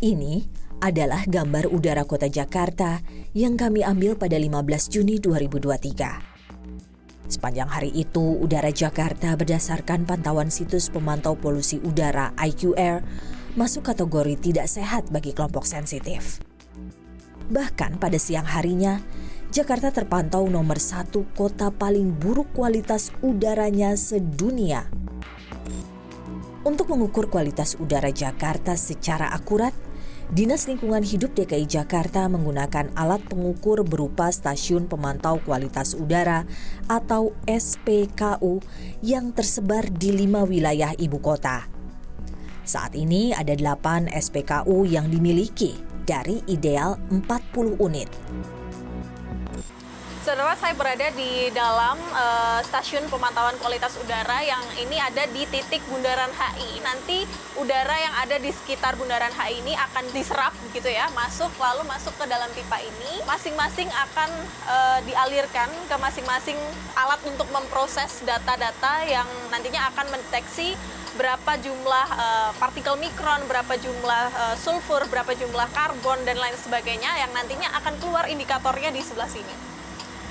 Ini adalah gambar udara kota Jakarta yang kami ambil pada 15 Juni 2023. Sepanjang hari itu, udara Jakarta berdasarkan pantauan situs pemantau polusi udara IQAir masuk kategori tidak sehat bagi kelompok sensitif. Bahkan pada siang harinya, Jakarta terpantau nomor 1 kota paling buruk kualitas udaranya sedunia. Untuk mengukur kualitas udara Jakarta secara akurat, Dinas Lingkungan Hidup DKI Jakarta menggunakan alat pengukur berupa Stasiun Pemantau Kualitas Udara atau SPKU yang tersebar di 5 wilayah ibu kota. Saat ini ada 8 SPKU yang dimiliki dari ideal 40 unit. Saudara, saya berada di dalam stasiun pemantauan kualitas udara yang ini ada di titik Bundaran HI. Nanti udara yang ada di sekitar Bundaran HI ini akan diserap begitu ya, masuk ke dalam pipa ini. Masing-masing akan dialirkan ke masing-masing alat untuk memproses data-data yang nantinya akan mendeteksi berapa jumlah partikel mikron, berapa jumlah sulfur, berapa jumlah karbon, dan lain sebagainya yang nantinya akan keluar indikatornya di sebelah sini.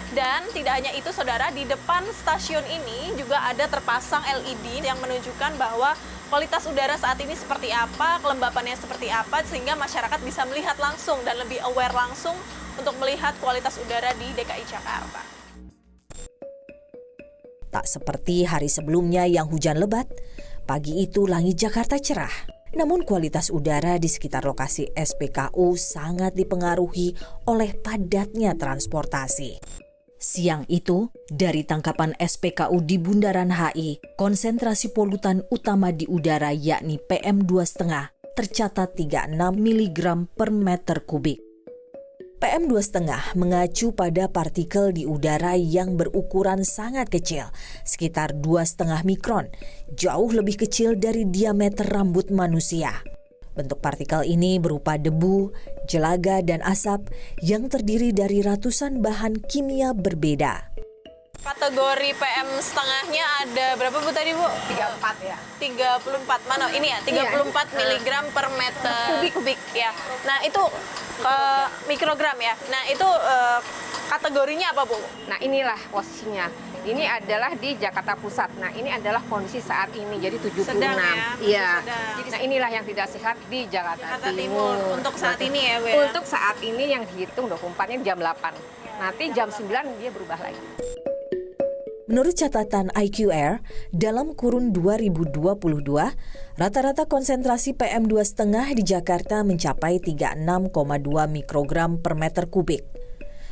Dan tidak hanya itu, saudara, di depan stasiun ini juga ada terpasang LED yang menunjukkan bahwa kualitas udara saat ini seperti apa, kelembapannya seperti apa, sehingga masyarakat bisa melihat langsung dan lebih aware langsung untuk melihat kualitas udara di DKI Jakarta. Tak seperti hari sebelumnya yang hujan lebat, pagi itu langit Jakarta cerah. Namun kualitas udara di sekitar lokasi SPKU sangat dipengaruhi oleh padatnya transportasi. Siang itu, dari tangkapan SPKU di Bundaran HI, konsentrasi polutan utama di udara yakni PM2,5 tercatat 36 mg per meter kubik. PM2,5 mengacu pada partikel di udara yang berukuran sangat kecil, sekitar 2,5 mikron, jauh lebih kecil dari diameter rambut manusia. Bentuk partikel ini berupa debu, jelaga, dan asap yang terdiri dari ratusan bahan kimia berbeda. Kategori PM setengahnya ada berapa Bu tadi Bu? 34 ya. 34, mana ini ya? 34 mg per meter kubik ya. Nah itu mikrogram ya. Nah itu kategorinya apa Bu? Nah inilah posisinya. Ini adalah di Jakarta Pusat. Nah ini adalah kondisi saat ini, jadi 76. Sedang ya? Iya. Sedang. Nah inilah yang tidak sehat di Jakarta Timur. Untuk saat ini ya Bu ya? Untuk saat ini yang dihitung 24-nya jam 8. Nanti jam 9 dia berubah lagi. Menurut catatan IQAir, dalam kurun 2022, rata-rata konsentrasi PM2,5 di Jakarta mencapai 36,2 mikrogram per meter kubik.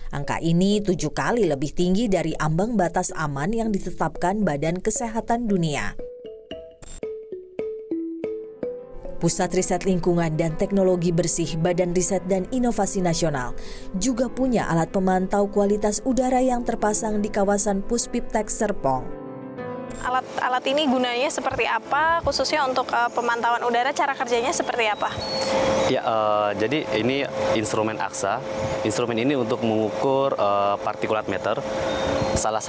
Angka ini 7 kali lebih tinggi dari ambang batas aman yang ditetapkan Badan Kesehatan Dunia. Pusat Riset Lingkungan dan Teknologi Bersih Badan Riset dan Inovasi Nasional juga punya alat pemantau kualitas udara yang terpasang di kawasan Puspiptek Serpong. Alat ini gunanya seperti apa, khususnya untuk pemantauan udara, cara kerjanya seperti apa? Ya, jadi ini instrumen AXA. Instrumen ini untuk mengukur partikulat matter. Salah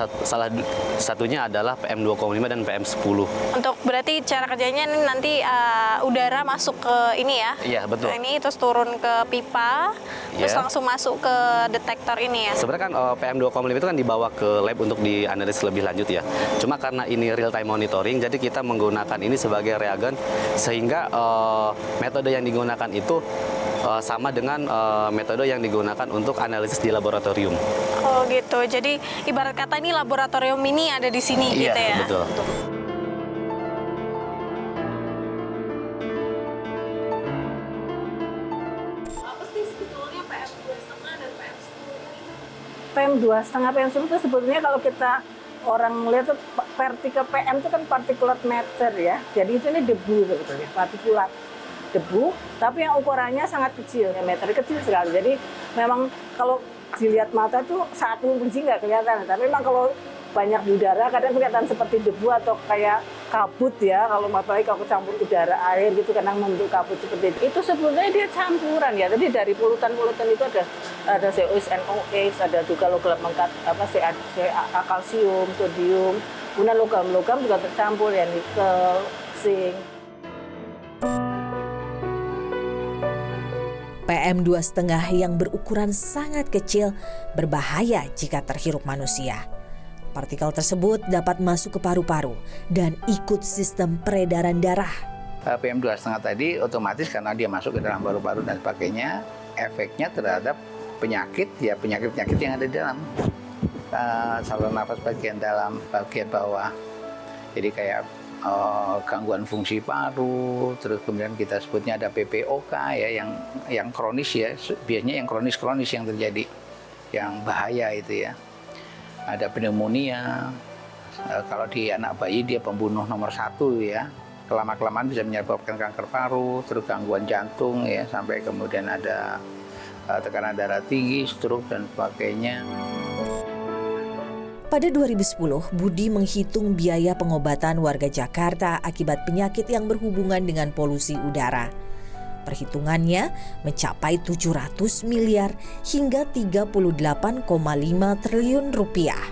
satunya adalah PM2,5 dan PM10. Untuk berarti cara kerjanya nanti udara masuk ke ini ya? Iya, betul. Ini terus turun ke pipa, terus langsung masuk ke detektor ini ya? Sebenarnya kan PM2,5 itu kan dibawa ke lab untuk dianalisis lebih lanjut ya. Cuma karena ini real time monitoring, jadi kita menggunakan ini sebagai reagen sehingga metode yang digunakan itu sama dengan metode yang digunakan untuk analisis di laboratorium. Oh gitu, jadi ibarat kata ini laboratorium ini ada di sini gitu ya? Iya, betul. Apa sih sebetulnya PM2,5 dan PM10 ini? PM2,5, PM10 itu sebetulnya kalau kita orang melihat tuh partikel PM itu kan partikulat matter ya. Jadi itu ini debu sebetulnya, partikulat debu, tapi yang ukurannya sangat kecil, ya meter kecil sekali. Jadi memang kalau dilihat mata tuh satu biji nggak kelihatan, tapi memang kalau banyak di udara kadang kelihatan seperti debu atau kayak kabut ya. Kalau apalagi kalau campur udara air gitu kadang membentuk kabut seperti itu. Itu sebetulnya dia campuran ya. Jadi dari polutan-polutan itu ada COX, NOx, ada juga logam mengkat CA, kalsium, sodium, kemudian logam-logam juga tercampur ya, nikel, zinc. PM2,5 yang berukuran sangat kecil berbahaya jika terhirup manusia. Partikel tersebut dapat masuk ke paru-paru dan ikut sistem peredaran darah. PM2,5 tadi otomatis karena dia masuk ke dalam paru-paru dan sebagainya, efeknya terhadap penyakit yang ada di dalam saluran nafas bagian dalam, bagian bawah. Jadi kayak gangguan fungsi paru, terus kemudian kita sebutnya ada PPOK ya, yang kronis ya, biasanya yang kronis yang terjadi, yang bahaya itu ya. Ada pneumonia, kalau di anak bayi dia pembunuh nomor 1 ya, kelama-kelamaan bisa menyebabkan kanker paru, terus gangguan jantung ya, sampai kemudian ada tekanan darah tinggi, stroke dan sebagainya. Pada 2010, Budi menghitung biaya pengobatan warga Jakarta akibat penyakit yang berhubungan dengan polusi udara. Perhitungannya mencapai 700 miliar hingga 38,5 triliun rupiah.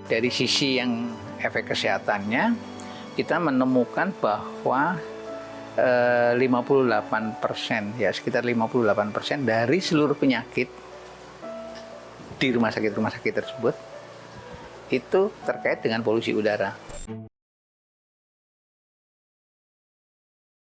Dari sisi yang efek kesehatannya, kita menemukan bahwa 58%, ya sekitar 58% dari seluruh penyakit di rumah sakit tersebut itu terkait dengan polusi udara.